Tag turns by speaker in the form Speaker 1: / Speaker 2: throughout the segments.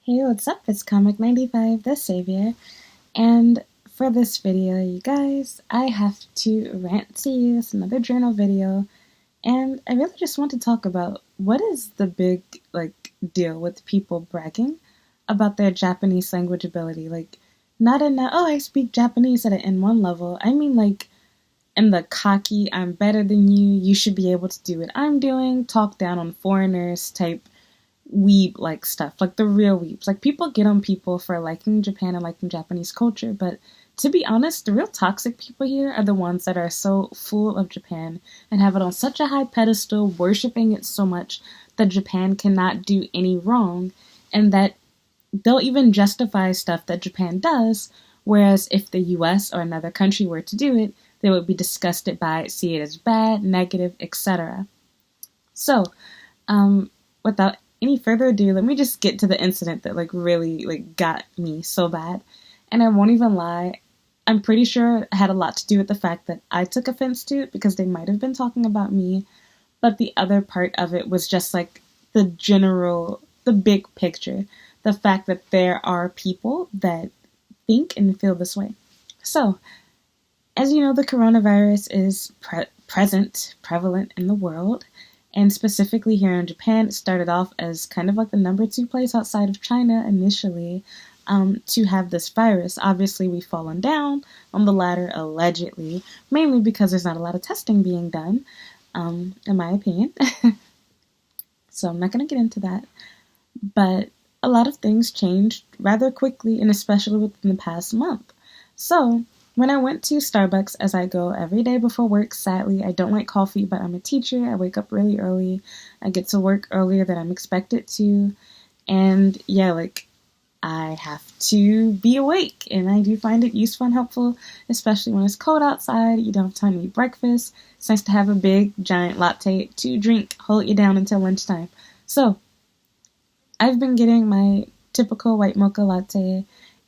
Speaker 1: Hey, what's up? It's Comic95, the Savior, and for this video, you guys, I have to rant to you. It's another journal video, and I really just want to talk about what is the big, deal with people bragging about their Japanese language ability. Not in the, oh, I speak Japanese at an N1 level. I mean, in the cocky, I'm better than you should be able to do what I'm doing, talk down on foreigners type weeb like stuff, like the real weebs. Like people get on people for liking Japan and liking Japanese culture, but to be honest, the real toxic people here are the ones that are so full of Japan and have it on such a high pedestal, worshipping it so much that Japan cannot do any wrong, and that they'll even justify stuff that Japan does, whereas if the US or another country were to do it, they would be disgusted by it, see it as bad, negative, etc. So, without any further ado, let me just get to the incident that really got me so bad. And I won't even lie, I'm pretty sure it had a lot to do with the fact that I took offense to it because they might have been talking about me, but the other part of it was just like the big picture, the fact that there are people that think and feel this way. So, as you know, the coronavirus is prevalent in the world, and specifically here in Japan. It started off as kind of like the number 2 place outside of China initially to have this virus. Obviously, we've fallen down on the ladder allegedly, mainly because there's not a lot of testing being done, in my opinion. So I'm not going to get into that. But a lot of things changed rather quickly, and especially within the past month. So when I went to Starbucks, as I go every day before work, sadly, I don't like coffee, but I'm a teacher. I wake up really early. I get to work earlier than I'm expected to. And yeah, I have to be awake. And I do find it useful and helpful, especially when it's cold outside. You don't have time to eat breakfast. It's nice to have a big, giant latte to drink, hold you down until lunchtime. So I've been getting my typical white mocha latte,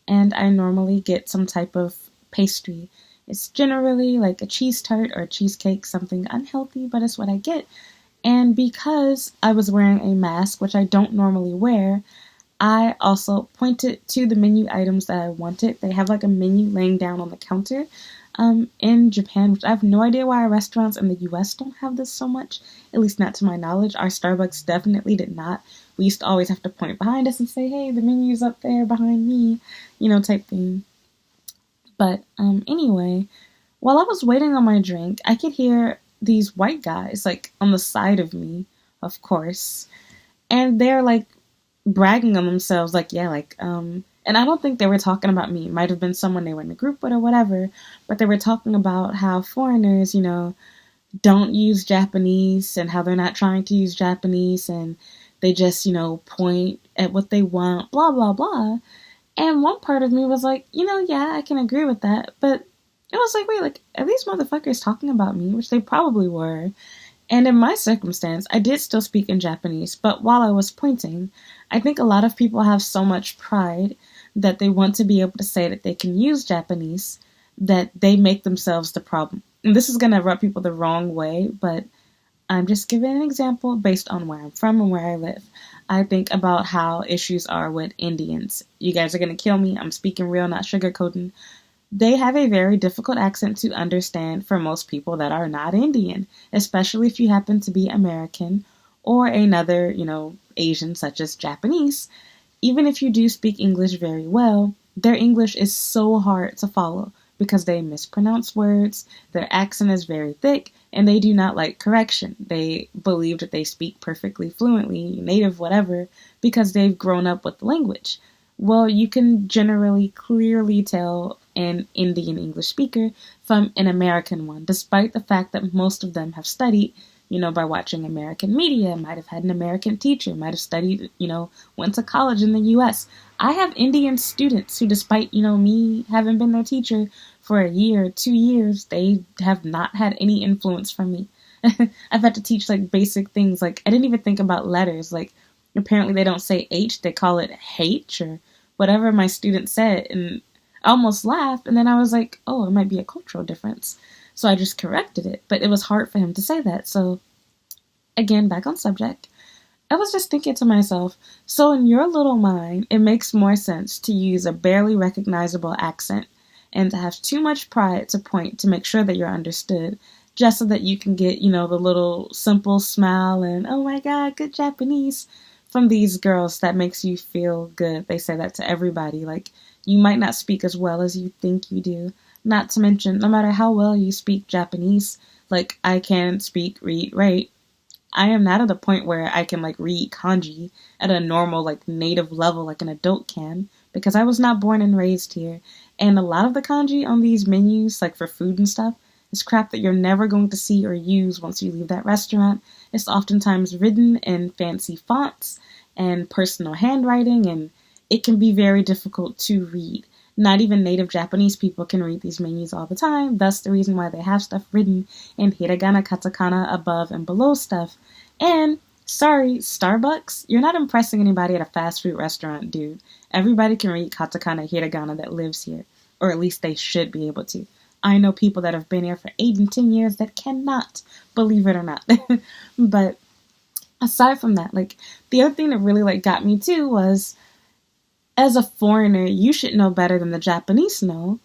Speaker 1: and I normally get some type of pastry. It's generally like a cheese tart or a cheesecake, something unhealthy, but it's what I get. And because I was wearing a mask, which I don't normally wear, I also pointed to the menu items that I wanted. They have like a menu laying down on the counter in Japan, which I have no idea why restaurants in the US don't have this so much, at least not to my knowledge. Our Starbucks definitely did not. We used to always have to point behind us and say, hey, the menu's up there behind me, type thing. But anyway, while I was waiting on my drink, I could hear these white guys on the side of me, of course, and they're bragging on themselves, and I don't think they were talking about me. It might have been someone they were in a group with or whatever, but they were talking about how foreigners, don't use Japanese and how they're not trying to use Japanese and they just, point at what they want, blah, blah, blah. And one part of me was like, yeah, I can agree with that. But it was like, wait, are these motherfuckers talking about me? Which they probably were. And in my circumstance, I did still speak in Japanese. But while I was pointing, I think a lot of people have so much pride that they want to be able to say that they can use Japanese that they make themselves the problem. And this is going to rub people the wrong way, but I'm just giving an example based on where I'm from and where I live. I think about how issues are with Indians. You guys are going to kill me. I'm speaking real, not sugarcoating. They have a very difficult accent to understand for most people that are not Indian, especially if you happen to be American or another, Asian such as Japanese. Even if you do speak English very well, their English is so hard to follow because they mispronounce words, their accent is very thick, and they do not like correction. They believe that they speak perfectly fluently, native, whatever, because they've grown up with the language. Well, you can generally clearly tell an Indian English speaker from an American one, despite the fact that most of them have studied, by watching American media, might have had an American teacher, might have studied, went to college in the US. I have Indian students who, despite, me having been their teacher for a year, 2 years, they have not had any influence from me. I've had to teach basic things. I didn't even think about letters. Apparently they don't say H, they call it H or whatever my student said. And I almost laughed. And then I was like, oh, it might be a cultural difference. So I just corrected it. But it was hard for him to say that. So again, back on subject. I was just thinking to myself, so in your little mind, it makes more sense to use a barely recognizable accent and to have too much pride to point to make sure that you're understood, just so that you can get, the little simple smile and, oh my god, good Japanese from these girls that makes you feel good. They say that to everybody. Like, you might not speak as well as you think you do. Not to mention, no matter how well you speak Japanese, like, I can speak, read, write. I am not at a point where I can like read kanji at a normal like native level like an adult can because I was not born and raised here. And a lot of the kanji on these menus like for food and stuff is crap that you're never going to see or use once you leave that restaurant. It's oftentimes written in fancy fonts and personal handwriting, and it can be very difficult to read. Not even native Japanese people can read these menus all the time, thus the reason why they have stuff written in hiragana, katakana, above and below stuff. And, sorry, Starbucks, you're not impressing anybody at a fast food restaurant, dude. Everybody can read katakana, hiragana that lives here, or at least they should be able to. I know people that have been here for 8 and 10 years that cannot, believe it or not. But aside from that, like, the other thing that really, like, got me too was, as a foreigner, you should know better than the Japanese know.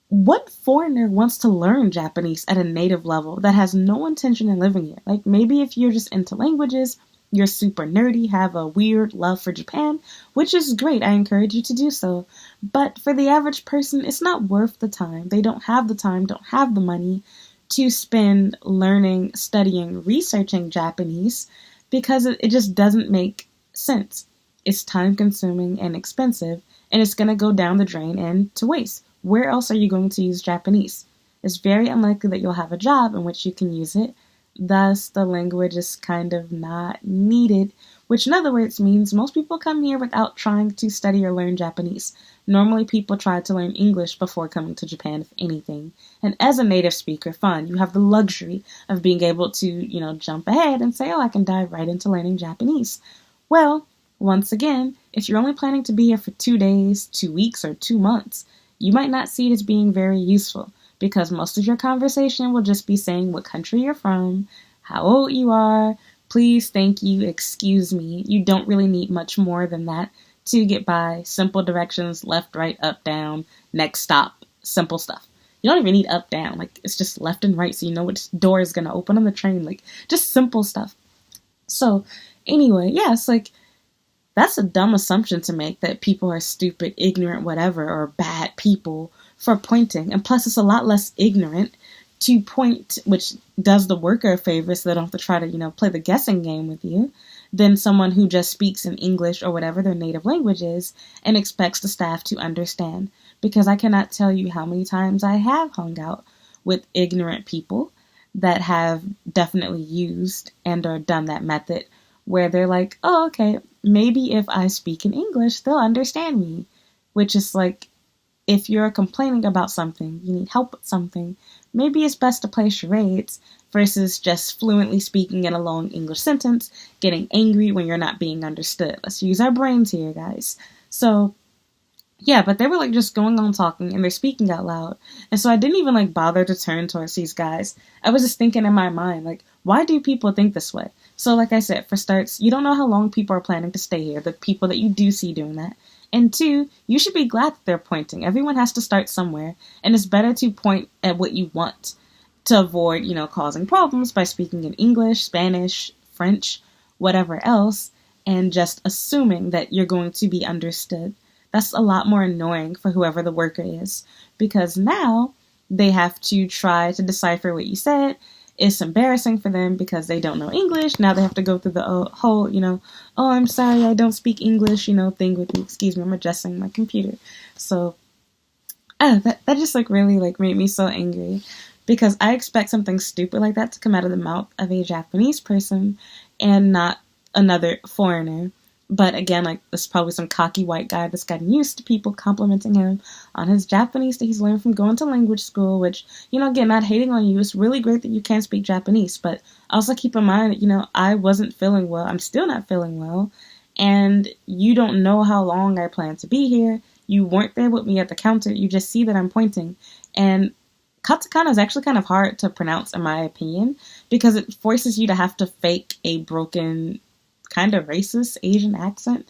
Speaker 1: What foreigner wants to learn Japanese at a native level that has no intention in living here? Like, maybe if you're just into languages, you're super nerdy, have a weird love for Japan, which is great. I encourage you to do so. But for the average person, it's not worth the time. They don't have the time, don't have the money to spend learning, studying, researching Japanese because it just doesn't make sense. It's time consuming and expensive, and it's going to go down the drain and to waste. Where else are you going to use Japanese? It's very unlikely that you'll have a job in which you can use it. Thus, the language is kind of not needed, which in other words means most people come here without trying to study or learn Japanese. Normally, people try to learn English before coming to Japan, if anything. And as a native speaker, fine, you have the luxury of being able to, jump ahead and say, oh, I can dive right into learning Japanese. Well, once again, if you're only planning to be here for 2 days, 2 weeks, or 2 months, you might not see it as being very useful because most of your conversation will just be saying what country you're from, how old you are, please, thank you, excuse me. You don't really need much more than that to get by. Simple directions, left, right, up, down, next stop, simple stuff. You don't even need up, down. Like, it's just left and right so you know which door is going to open on the train. Like, just simple stuff. So, anyway, yeah, it's like, that's a dumb assumption to make that people are stupid, ignorant, whatever, or bad people for pointing. And plus, it's a lot less ignorant to point, which does the worker a favor so they don't have to try to, play the guessing game with you, than someone who just speaks in English or whatever their native language is and expects the staff to understand. Because I cannot tell you how many times I have hung out with ignorant people that have definitely used and or done that method where they're like, oh, okay, maybe if I speak in English, they'll understand me. Which is like, if you're complaining about something, you need help with something, maybe it's best to play charades versus just fluently speaking in a long English sentence, getting angry when you're not being understood. Let's use our brains here, guys. So, yeah, but they were like just going on talking and they're speaking out loud. And so I didn't even like bother to turn towards these guys. I was just thinking in my mind, like, why do people think this way? So like I said, for starts, you don't know how long people are planning to stay here, the people that you do see doing that. And 2, you should be glad that they're pointing. Everyone has to start somewhere, and it's better to point at what you want to avoid, causing problems by speaking in English, Spanish, French, whatever else, and just assuming that you're going to be understood. That's a lot more annoying for whoever the worker is, because now they have to try to decipher what you said. It's embarrassing for them because they don't know English. Now they have to go through the whole, oh, I'm sorry, I don't speak English, thing with you. Excuse me, I'm adjusting my computer. So, that just really made me so angry because I expect something stupid like that to come out of the mouth of a Japanese person and not another foreigner. But again, this is probably some cocky white guy that's gotten used to people complimenting him on his Japanese that he's learned from going to language school, which, again, not hating on you. It's really great that you can speak Japanese, but also keep in mind that, I wasn't feeling well. I'm still not feeling well. And you don't know how long I plan to be here. You weren't there with me at the counter. You just see that I'm pointing. And katakana is actually kind of hard to pronounce, in my opinion, because it forces you to have to fake a broken kind of racist Asian accent.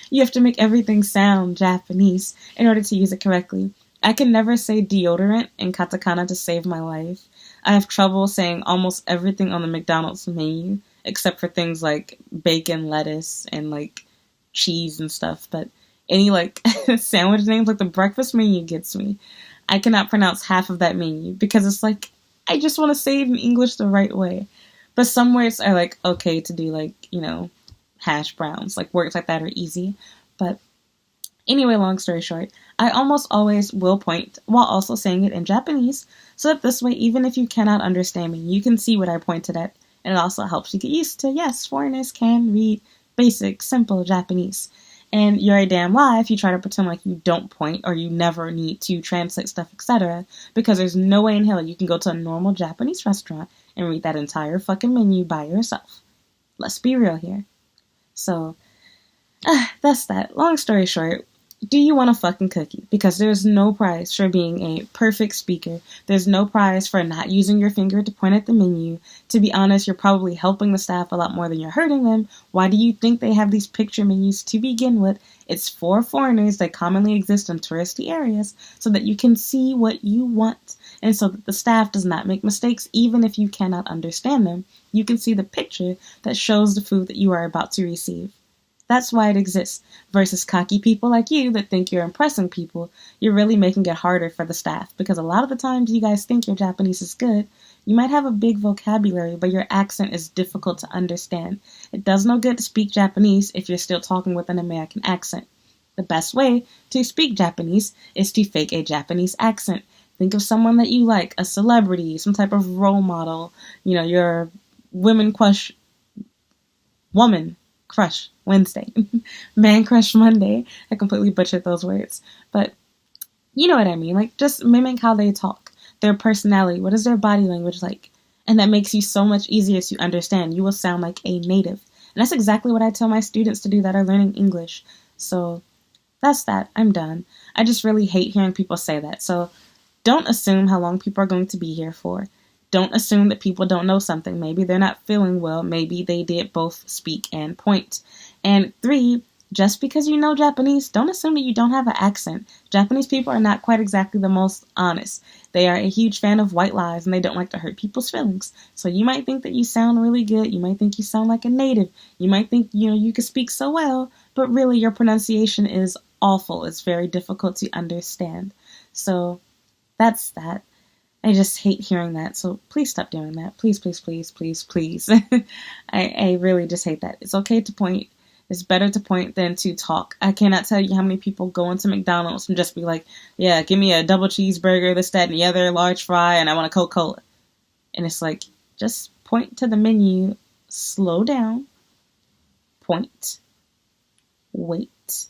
Speaker 1: You have to make everything sound Japanese in order to use it correctly. I can never say deodorant in katakana to save my life. I have trouble saying almost everything on the McDonald's menu, except for things like bacon, lettuce, and like cheese and stuff. But any like sandwich names, like the breakfast menu gets me. I cannot pronounce half of that menu because it's like, I just want to say it in English the right way. But some words are like okay to do, like, hash browns. Like words like that are easy. But anyway, long story short, I almost always will point while also saying it in Japanese, so that this way, even if you cannot understand me, you can see what I pointed at, and it also helps you get used to, yes, foreigners can read basic, simple Japanese. And you're a damn lie if you try to pretend like you don't point or you never need to translate stuff, etc. Because there's no way in hell you can go to a normal Japanese restaurant and read that entire fucking menu by yourself. Let's be real here. So, that's that. Long story short, do you want a fucking cookie? Because there's no prize for being a perfect speaker. There's no prize for not using your finger to point at the menu. To be honest, you're probably helping the staff a lot more than you're hurting them. Why do you think they have these picture menus to begin with? It's for foreigners that commonly exist in touristy areas so that you can see what you want and so that the staff does not make mistakes even if you cannot understand them. You can see the picture that shows the food that you are about to receive. That's why it exists, versus cocky people like you that think you're impressing people. You're really making it harder for the staff, because a lot of the times you guys think your Japanese is good. You might have a big vocabulary, but your accent is difficult to understand. It does no good to speak Japanese if you're still talking with an American accent. The best way to speak Japanese is to fake a Japanese accent. Think of someone that you like, a celebrity, some type of role model, your woman crush Wednesday, man crush Monday. I completely butchered those words, but you know what I mean. Like, just mimic how they talk, their personality, what is their body language like, and that makes you so much easier to understand. You will sound like a native, and that's exactly what I tell my students to do that are learning English. So that's that. I'm done. I just really hate hearing people say that. So don't assume how long people are going to be here for. Don't assume that people don't know something. Maybe they're not feeling well. Maybe they did both speak and point. And 3, just because you know Japanese, don't assume that you don't have an accent. Japanese people are not quite exactly the most honest. They are a huge fan of white lies, and they don't like to hurt people's feelings. So you might think that you sound really good. You might think you sound like a native. You might think, you can speak so well, but really your pronunciation is awful. It's very difficult to understand. So that's that. I just hate hearing that, so please stop doing that. Please, please, please, please, please. I really just hate that. It's okay to point. It's better to point than to talk. I cannot tell you how many people go into McDonald's and just be like, yeah, give me a double cheeseburger, this, that, and the other, large fry, and I want a Coca-Cola. And it's like, just point to the menu, slow down, point, wait,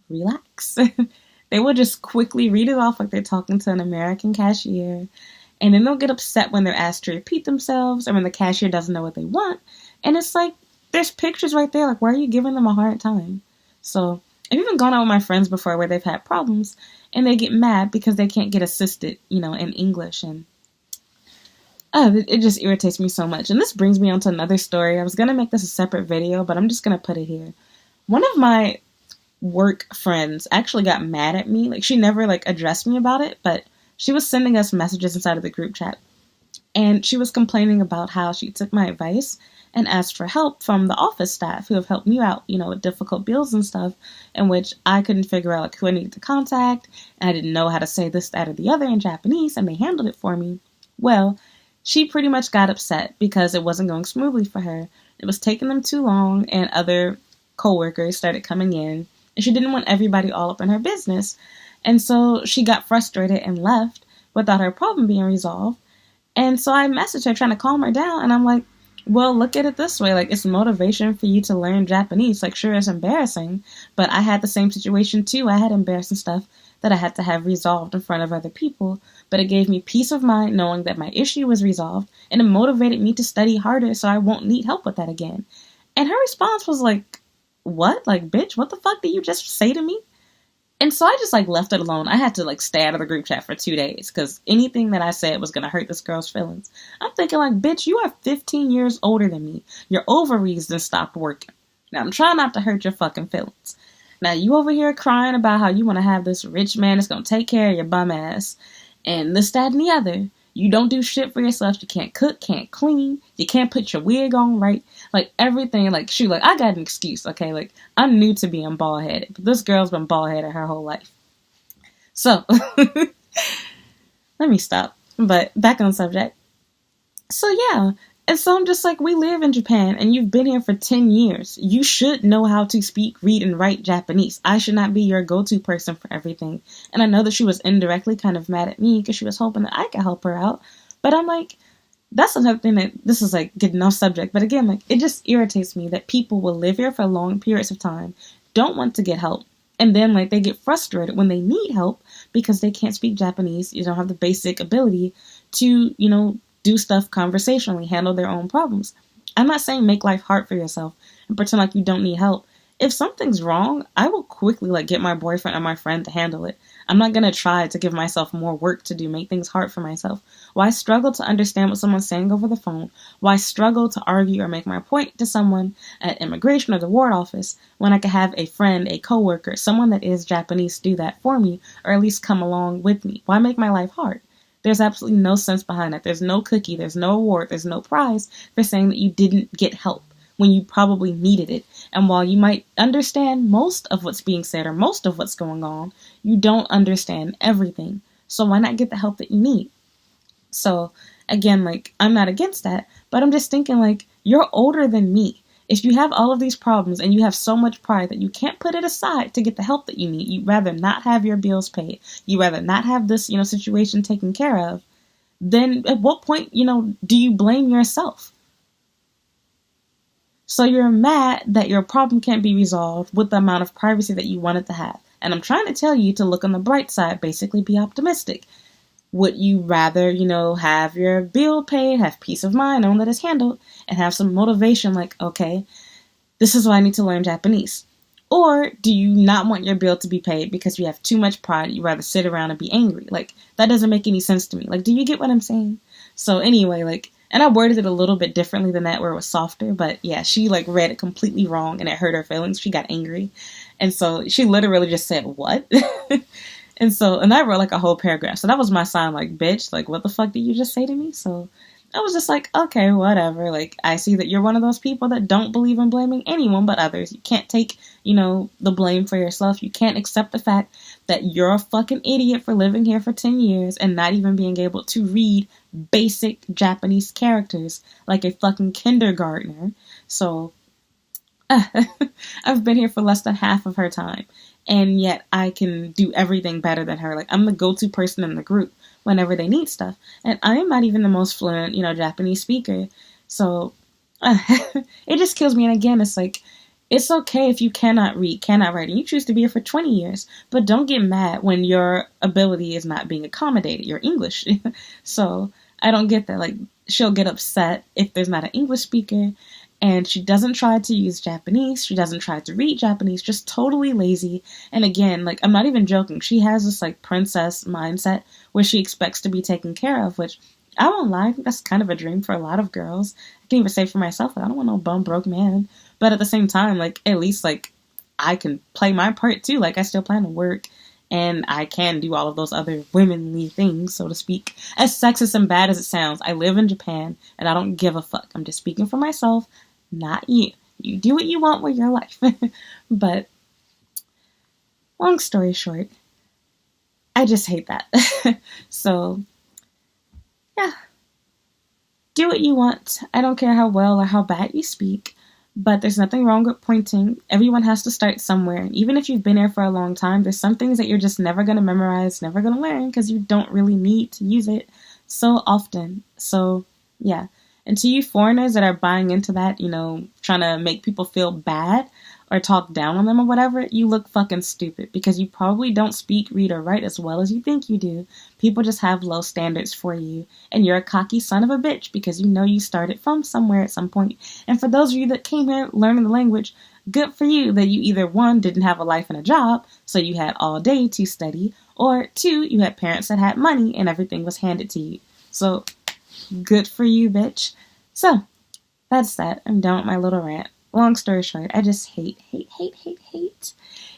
Speaker 1: relax. They will just quickly read it off like they're talking to an American cashier, and then they'll get upset when they're asked to repeat themselves or when the cashier doesn't know what they want. And it's like, there's pictures right there. Like, why are you giving them a hard time? So I've even gone out with my friends before where they've had problems and they get mad because they can't get assisted, in English. And it just irritates me so much. And this brings me on to another story. I was going to make this a separate video, but I'm just going to put it here. One of my work friends actually got mad at me. Like, she never addressed me about it, but she was sending us messages inside of the group chat, and she was complaining about how she took my advice and asked for help from the office staff who have helped me out, with difficult bills and stuff, in which I couldn't figure out who I needed to contact, and I didn't know how to say this, that, or the other in Japanese, and they handled it for me. Well, she pretty much got upset because it wasn't going smoothly for her. It was taking them too long, and other coworkers started coming in, and she didn't want everybody all up in her business. And so she got frustrated and left without her problem being resolved. And so I messaged her trying to calm her down. And I'm like, well, look at it this way. It's motivation for you to learn Japanese. Sure, it's embarrassing, but I had the same situation too. I had embarrassing stuff that I had to have resolved in front of other people. But it gave me peace of mind knowing that my issue was resolved, and it motivated me to study harder so I won't need help with that again. And her response was like, what? Bitch, what the fuck did you just say to me? And so I just like left it alone. I had to like stay out of the group chat for 2 days because anything that I said was going to hurt this girl's feelings. I'm thinking like, bitch, you are 15 years older than me. Your ovaries then stopped working. Now I'm trying not to hurt your fucking feelings. Now you over here crying about how you want to have this rich man that's going to take care of your bum ass and this, that, and the other. You don't do shit for yourself. You can't cook, can't clean. You can't put your wig on right. Like, everything. Like, shoot, like, I got an excuse, okay? Like, I'm new to being bald-headed. But this girl's been bald-headed her whole life. So, let me stop. But, back on subject. So, yeah. And so I'm just like, we live in Japan, and you've been here for 10 years. You should know how to speak, read, and write Japanese. I should not be your go-to person for everything. And I know that she was indirectly kind of mad at me because she was hoping that I could help her out. But I'm like, that's another thing that, this is like getting off subject. But again, like, it just irritates me that people will live here for long periods of time, don't want to get help. And then, like, they get frustrated when they need help because they can't speak Japanese. You don't have the basic ability to, do stuff conversationally, handle their own problems. I'm not saying make life hard for yourself and pretend like you don't need help. If something's wrong, I will quickly like get my boyfriend or my friend to handle it. I'm not going to try to give myself more work to do, make things hard for myself. Why struggle to understand what someone's saying over the phone? Why struggle to argue or make my point to someone at immigration or the ward office when I could have a friend, a coworker, someone that is Japanese do that for me or at least come along with me? Why make my life hard? There's absolutely no sense behind that. There's no cookie, there's no award, there's no prize for saying that you didn't get help when you probably needed it. And while you might understand most of what's being said or most of what's going on, you don't understand everything. So why not get the help that you need? So again, like, I'm not against that, but I'm just thinking like, you're older than me. If you have all of these problems and you have so much pride that you can't put it aside to get the help that you need, you'd rather not have your bills paid, you'd rather not have this, situation taken care of, then at what point, do you blame yourself? So you're mad that your problem can't be resolved with the amount of privacy that you wanted to have. And I'm trying to tell you to look on the bright side, basically be optimistic. Would you rather, have your bill paid, have peace of mind, knowing that it's handled, and have some motivation like, okay, this is why I need to learn Japanese? Or do you not want your bill to be paid because you have too much pride, you'd rather sit around and be angry? Like, that doesn't make any sense to me. Like, do you get what I'm saying? So anyway, like, and I worded it a little bit differently than that where it was softer, but yeah, she like read it completely wrong and it hurt her feelings. She got angry. And so she literally just said, what? And I wrote like a whole paragraph. So that was my sign, like, bitch, like, what the fuck did you just say to me? So I was just like, okay, whatever. Like, I see that you're one of those people that don't believe in blaming anyone but others. You can't take, the blame for yourself. You can't accept the fact that you're a fucking idiot for living here for 10 years and not even being able to read basic Japanese characters like a fucking kindergartner. So I've been here for less than half of her time. And yet I can do everything better than her. Like, I'm the go-to person in the group whenever they need stuff. And I am not even the most fluent, Japanese speaker. So it just kills me. And again, it's like, it's okay if you cannot read, cannot write, and you choose to be here for 20 years. But don't get mad when your ability is not being accommodated, your English. So I don't get that. Like, she'll get upset if there's not an English speaker. And she doesn't try to use Japanese. She doesn't try to read Japanese. Just totally lazy. And again, like, I'm not even joking. She has this, like, princess mindset where she expects to be taken care of, which, I won't lie, I think that's kind of a dream for a lot of girls. I can even say for myself, like, I don't want no bum broke man. But at the same time, like, at least, like, I can play my part, too. Like, I still plan to work. And I can do all of those other womanly things, so to speak. As sexist and bad as it sounds, I live in Japan, and I don't give a fuck. I'm just speaking for myself. Not you. You do what you want with your life. But long story short, I just hate that. So, yeah. Do what you want. I don't care how well or how bad you speak. But there's nothing wrong with pointing. Everyone has to start somewhere. Even if you've been here for a long time, there's some things that you're just never going to memorize, never going to learn, because you don't really need to use it so often. So, yeah. And to you foreigners that are buying into that, trying to make people feel bad or talk down on them or whatever, you look fucking stupid because you probably don't speak, read, or write as well as you think you do. People just have low standards for you. And you're a cocky son of a bitch because you started from somewhere at some point. And for those of you that came here learning the language, good for you that you either, one, didn't have a life and a job, so you had all day to study, or two, you had parents that had money and everything was handed to you. So, good for you, bitch. So, that's that. I'm done with my little rant. Long story short, I just hate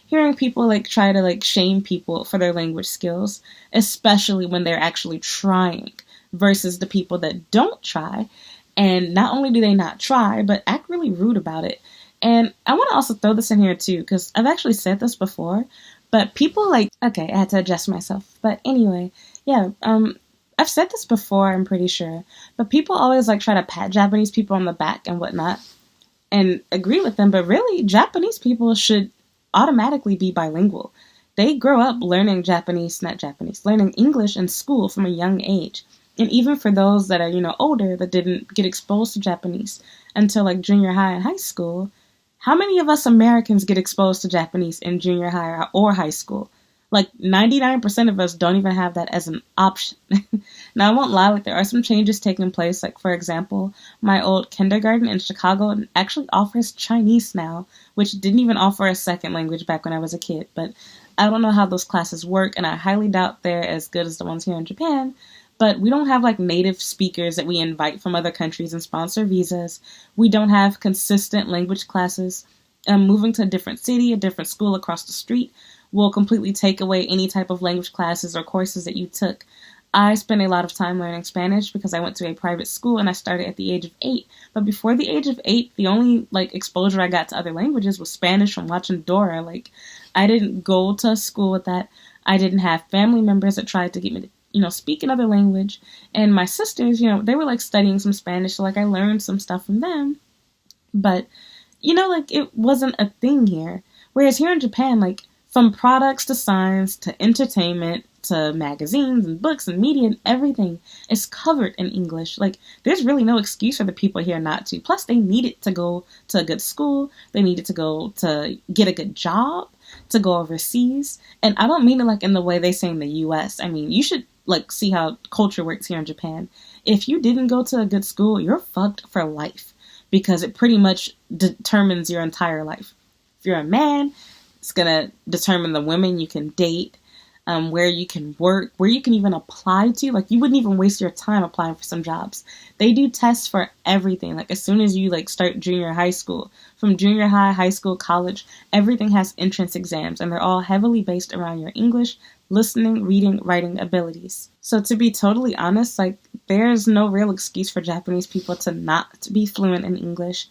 Speaker 1: hearing people like try to like shame people for their language skills, especially when they're actually trying, versus the people that don't try. And not only do they not try, but act really rude about it. And I want to also throw this in here too, because I've actually said this before, but people like, okay, I had to adjust myself. But anyway, yeah, I've said this before, I'm pretty sure, but people always like try to pat Japanese people on the back and whatnot and agree with them, but really, Japanese people should automatically be bilingual. They grow up learning learning English in school from a young age. And even for those that are, older, that didn't get exposed to Japanese until like junior high and high school, how many of us Americans get exposed to Japanese in junior high or high school? Like 99% of us don't even have that as an option. Now, I won't lie, like there are some changes taking place. Like, for example, my old kindergarten in Chicago actually offers Chinese now, which didn't even offer a second language back when I was a kid. But I don't know how those classes work, and I highly doubt they're as good as the ones here in Japan. But we don't have like native speakers that we invite from other countries and sponsor visas. We don't have consistent language classes. Moving to a different city, a different school across the street will completely take away any type of language classes or courses that you took. I spent a lot of time learning Spanish because I went to a private school and I started at the age of 8. But before the age of 8, the only like exposure I got to other languages was Spanish from watching Dora. Like, I didn't go to school with that. I didn't have family members that tried to get me to, speak another language. And my sisters, they were like studying some Spanish, so like I learned some stuff from them. But, like it wasn't a thing here. Whereas here in Japan, like from products to signs to entertainment to magazines and books and media and everything is covered in English. Like, there's really no excuse for the people here not to. Plus, they needed to go to a good school. They needed to go to get a good job, to go overseas. And I don't mean it like in the way they say in the U.S. I mean, you should like see how culture works here in Japan. If you didn't go to a good school, you're fucked for life because it pretty much determines your entire life. If you're a man, it's going to determine the women you can date, where you can work, where you can even apply to. Like, you wouldn't even waste your time applying for some jobs. They do tests for everything. Like, as soon as you, like, start junior high school, from junior high, high school, college, everything has entrance exams, and they're all heavily based around your English, listening, reading, writing abilities. So to be totally honest, like, there's no real excuse for Japanese people to not be fluent in English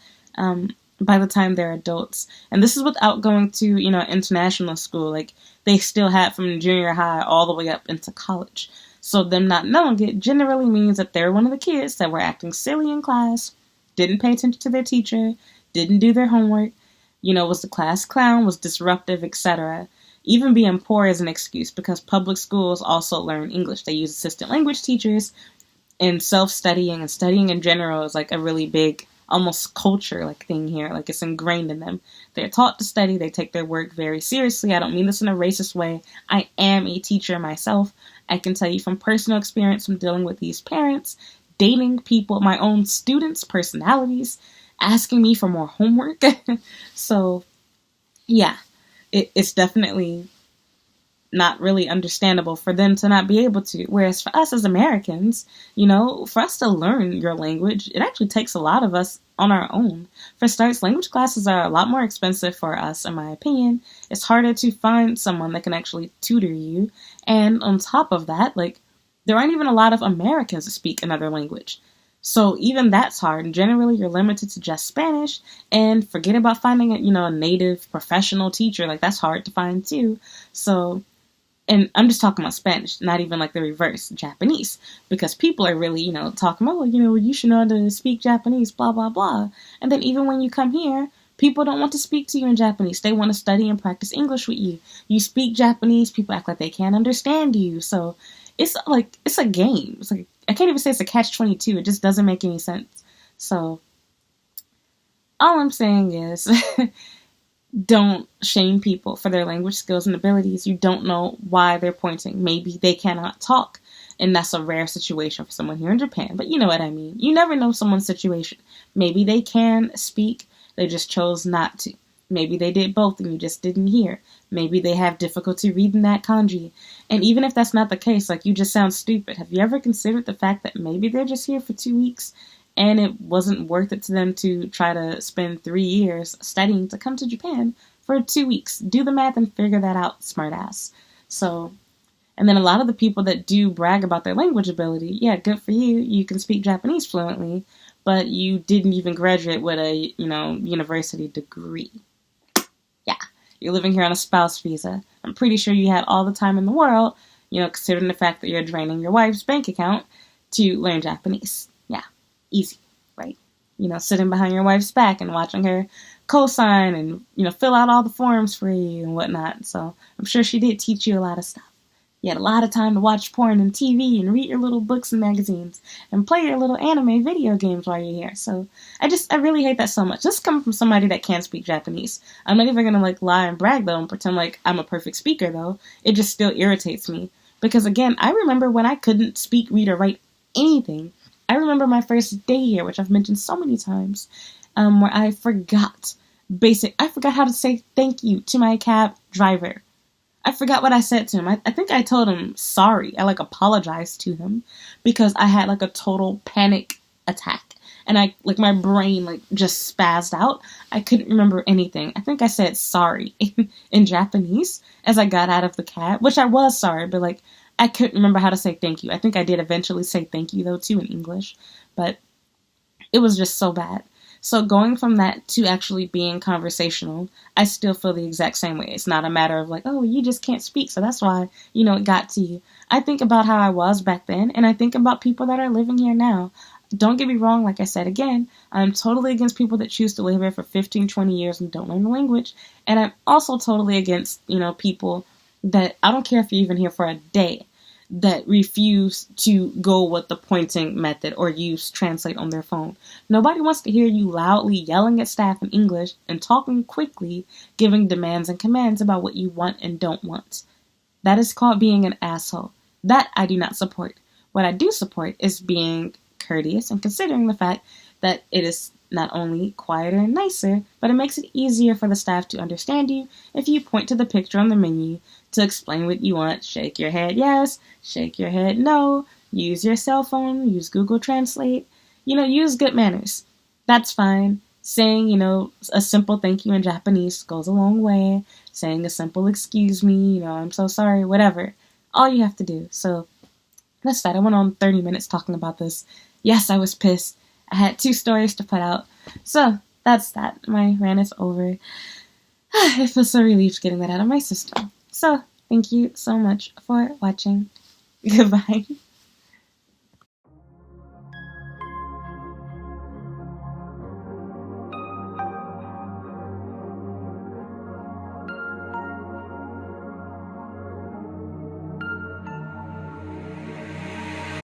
Speaker 1: by the time they're adults. And this is without going to, international school. Like, they still had from junior high all the way up into college. So them not knowing it generally means that they're one of the kids that were acting silly in class, didn't pay attention to their teacher, didn't do their homework, was the class clown, was disruptive, etc. Even being poor is an excuse because public schools also learn English. They use assistant language teachers, and self-studying and studying in general is like a really big, almost culture like thing here. Like, it's ingrained in them. They're taught to study. They take their work very seriously. I don't mean this in a racist way. I am a teacher myself. I can tell you from personal experience from dealing with these parents, dating people, my own students' personalities, asking me for more homework. So, yeah, it's definitely not really understandable for them to not be able to. Whereas for us as Americans, for us to learn your language, it actually takes a lot of us on our own. For starters, language classes are a lot more expensive for us, in my opinion. It's harder to find someone that can actually tutor you. And on top of that, like, there aren't even a lot of Americans that speak another language. So even that's hard. And generally, you're limited to just Spanish. And forget about finding a native professional teacher. Like, that's hard to find too. So, and I'm just talking about Spanish, not even like the reverse, Japanese. Because people are really, talking about, you should know how to speak Japanese, blah, blah, blah. And then even when you come here, people don't want to speak to you in Japanese. They want to study and practice English with you. You speak Japanese, people act like they can't understand you. So it's like, it's a game. It's like, I can't even say it's a catch-22. It just doesn't make any sense. So all I'm saying is don't shame people for their language skills and abilities. You don't know why they're pointing. Maybe they cannot talk, and that's a rare situation for someone here in Japan. But you know what I mean. You never know someone's situation. Maybe they can speak. They just chose not to. Maybe they did both and you just didn't hear. Maybe they have difficulty reading that kanji. And even if that's not the case, like, you just sound stupid. Have you ever considered the fact that maybe they're just here for 2 weeks and it wasn't worth it to them to try to spend 3 years studying to come to Japan for 2 weeks? Do the math and figure that out, smartass. So, and then a lot of the people that do brag about their language ability, yeah, good for you. You can speak Japanese fluently, but you didn't even graduate with a, university degree. Yeah, you're living here on a spouse visa. I'm pretty sure you had all the time in the world, considering the fact that you're draining your wife's bank account to learn Japanese. Yeah, easy, right? Sitting behind your wife's back and watching her co-sign and, fill out all the forms for you and whatnot. So I'm sure she did teach you a lot of stuff. You had a lot of time to watch porn and TV and read your little books and magazines and play your little anime video games while you're here. So I really hate that so much. This is coming from somebody that can't speak Japanese. I'm not even gonna lie and brag though and pretend like I'm a perfect speaker though. It just still irritates me. Because again, I remember when I couldn't speak, read, or write anything. I remember my first day here, which I've mentioned so many times, where I forgot how to say thank you to my cab driver. I forgot what I said to him. I think I told him sorry. I apologized to him because I had a total panic attack. And my brain just spazzed out. I couldn't remember anything. I think I said sorry in Japanese as I got out of the cab, which I was sorry, but I couldn't remember how to say thank you. I think I did eventually say thank you though too in English, but it was just so bad. So going from that to actually being conversational, I still feel the exact same way. It's not a matter of oh, you just can't speak, so that's why, it got to you. I think about how I was back then, and I think about people that are living here now. Don't get me wrong, like I said again, I'm totally against people that choose to live here for 15, 20 years and don't learn the language. And I'm also totally against, people that, I don't care if you're even here for a day, that refuse to go with the pointing method or use translate on their phone. Nobody wants to hear you loudly yelling at staff in English and talking quickly, giving demands and commands about what you want and don't want. That is called being an asshole. That I do not support. What I do support is being courteous and considering the fact that it is not only quieter and nicer, but it makes it easier for the staff to understand you if you point to the picture on the menu to explain what you want. Shake your head yes, shake your head no, use your cell phone, use Google Translate, use good manners. That's fine. Saying, a simple thank you in Japanese goes a long way. Saying a simple excuse me, I'm so sorry, whatever. All you have to do. So that's that. I went on 30 minutes talking about this. Yes, I was pissed. I had 2 stories to put out. So that's that. My rant is over. It feels so relieved getting that out of my system. So thank you so much for watching. Goodbye.